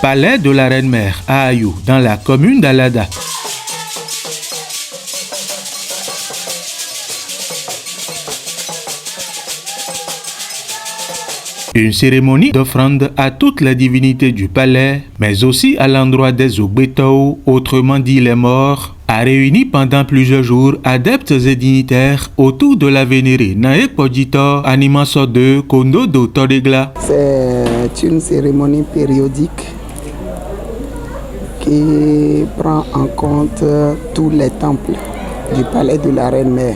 palais de la Reine-Mère à Ayou, dans la commune d'Alada. Une cérémonie d'offrande à toutes les divinités du palais, mais aussi à l'endroit des Ogbetao, autrement dit les morts, a réuni pendant plusieurs jours adeptes et dignitaires autour de la vénérée Nae Podjito Animaso de Kondo do Todegla. C'est une cérémonie périodique qui prend en compte tous les temples du palais de la Reine-Mère.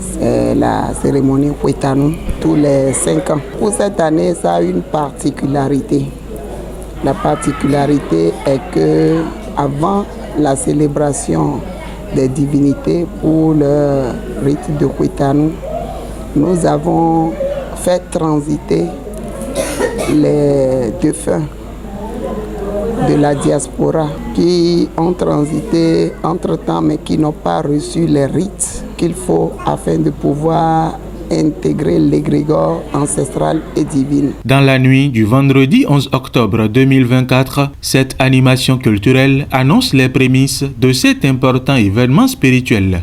C'est la cérémonie Huetanu tous les 5 ans. Pour cette année, ça a une particularité. La particularité est que avant la célébration des divinités pour le rite de Huetanu, nous avons fait transiter les défunts de la diaspora qui ont transité entre-temps mais qui n'ont pas reçu les rites qu'il faut afin de pouvoir intégrer l'égrégore ancestral et divine. Dans la nuit du vendredi 11 octobre 2024, cette animation culturelle annonce les prémices de cet important événement spirituel.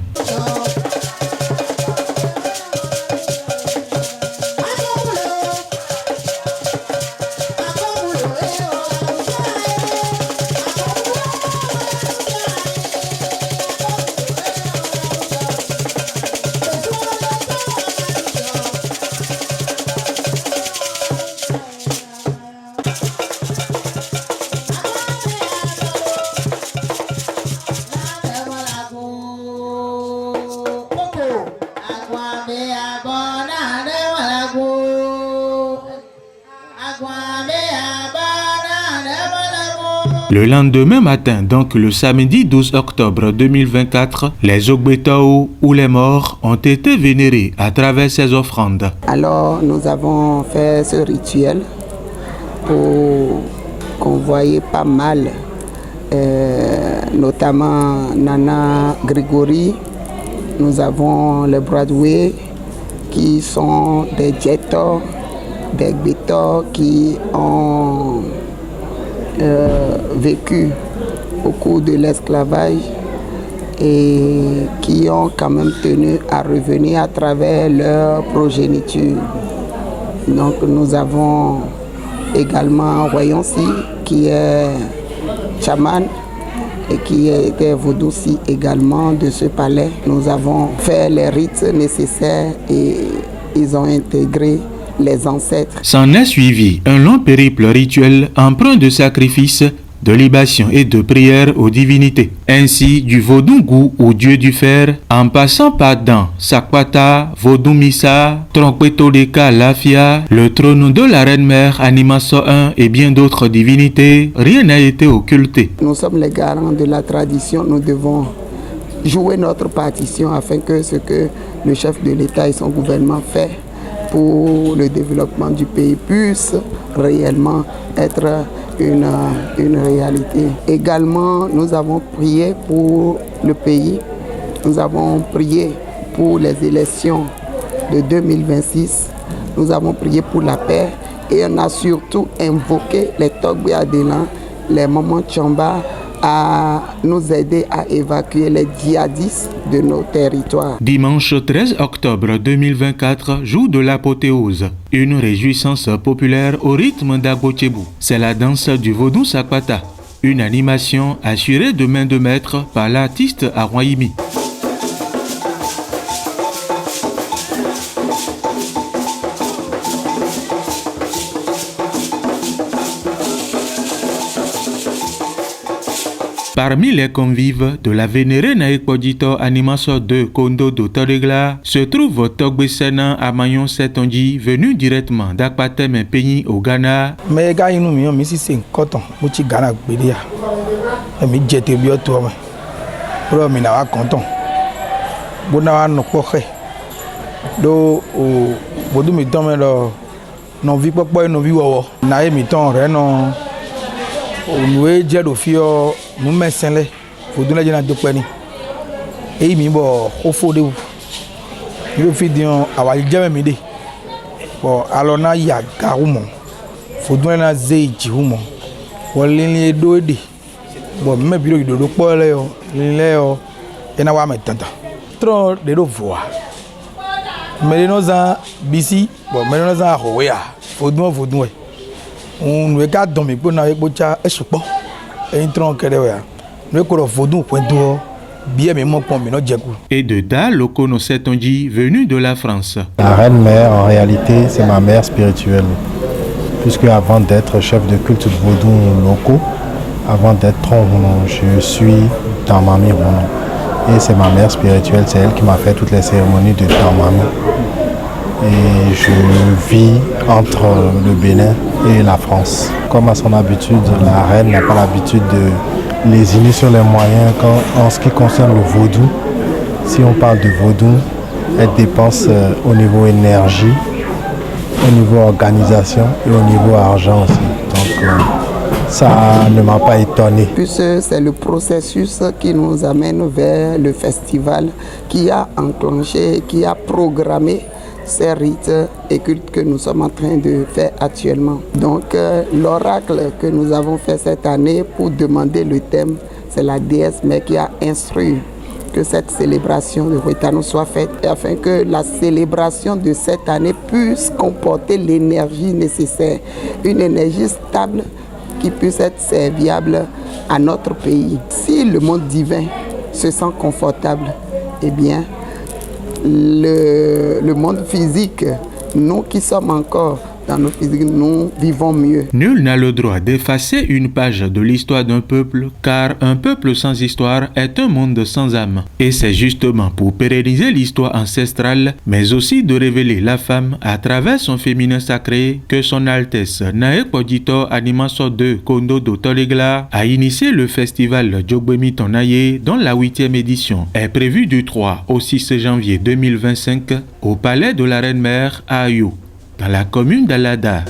Le lendemain matin, donc le samedi 12 octobre 2024, les Ogbetao ou les morts ont été vénérés à travers ces offrandes. Alors nous avons fait ce rituel pour convoyer pas mal, notamment Nana Grégory. Nous avons les Broadway qui sont des Djeto, des Gbeto qui ont vécu au cours de l'esclavage et qui ont quand même tenu à revenir à travers leur progéniture. Donc nous avons également Royonsi qui est chaman et qui était Vodouci également de ce palais. Nous avons fait les rites nécessaires et ils ont intégré les ancêtres. S'en est suivi un long périple rituel empreint de sacrifices, de libations et de prières aux divinités. Ainsi, du Vodungu ou dieu du fer, en passant par Dan, Sakwata, Vodumisa, Tronkpetoleka Lafia, le trône de la Reine-Mère Animaso 1 et bien d'autres divinités, rien n'a été occulté. Nous sommes les garants de la tradition, nous devons jouer notre partition afin que ce que le chef de l'État et son gouvernement fait pour le développement du pays puisse réellement être une réalité. Également, nous avons prié pour le pays, nous avons prié pour les élections de 2026, nous avons prié pour la paix et on a surtout invoqué les Togbe Adelan, les Momon Tchamba, à nous aider à évacuer les djihadistes de nos territoires. Dimanche 13 octobre 2024, jour de l'apothéose. Une réjouissance populaire au rythme d'Agbochebu. C'est la danse du Vodou Sakwata. Une animation assurée de main de maître par l'artiste Aroyimi. Parmi les convives de la vénérée Nae Podjito Animaso de Kondo do Todegla se trouve Togbe Sena Amayon Setonji, venu directement d'Akpatem Peigny au Ghana. Mais gars, nous sommes ici, c'est coton, petit Ghana, bélia. Mais j'étais bien toi, mais on est content. On a un coche. Do au bout de temps, non vit pas, non vit au. Nae miton, rien. Nous avons fait nous médecins faut donner des docteurs et il bon au fond de vous il fait dire avoir jamais m'aider bon alors na ya garumo faut donner na zeiji humo Bon, l'île d'eau est bon, même bureau de l'eau, pour l'île et n'a pas mettre tant. Trop de l'eau voix. Mais nous avons bisi, bon, mais nous avons roya. Faut nous. On regarde dans mes bonnes avec bocha et soupe. Et une tronc que nous avons vaudou point d'eau. Bien, mais mon point, mais non, Djagou. Et de Dalokono Setonji, venu de la France. La reine-mère, en réalité, c'est ma mère spirituelle. Puisque avant d'être chef de culte de vaudou locaux, avant d'être tronc, je suis Tamami Rono. Et c'est ma mère spirituelle, c'est elle qui m'a fait toutes les cérémonies de Tamami. Et je vis entre le Bénin et la France. Comme à son habitude, la reine n'a pas l'habitude de lésiner sur les moyens en ce qui concerne le vaudou. Si on parle de vaudou, elle dépense au niveau énergie, au niveau organisation et au niveau argent aussi. Donc ça ne m'a pas étonné. Puisque c'est le processus qui nous amène vers le festival qui a enclenché, qui a programmé ces rites et cultes que nous sommes en train de faire actuellement. Donc l'oracle que nous avons fait cette année pour demander le thème, c'est la déesse mère qui a instruit que cette célébration de Huetano soit faite afin que la célébration de cette année puisse comporter l'énergie nécessaire, une énergie stable qui puisse être serviable à notre pays. Si le monde divin se sent confortable, eh bien, le monde physique, nous qui sommes encore dans nos physiques, nous vivons mieux. Nul n'a le droit d'effacer une page de l'histoire d'un peuple, car un peuple sans histoire est un monde sans âme. Et c'est justement pour pérenniser l'histoire ancestrale, mais aussi de révéler la femme à travers son féminin sacré, que son Altesse Naekpodito Animaso de Kondo do Tolegla a initié le festival Djogbemi Tonaye, dont la 8e édition est prévue du 3 au 6 janvier 2025 au palais de la Reine-Mère à Ayou, dans la commune d'Alada.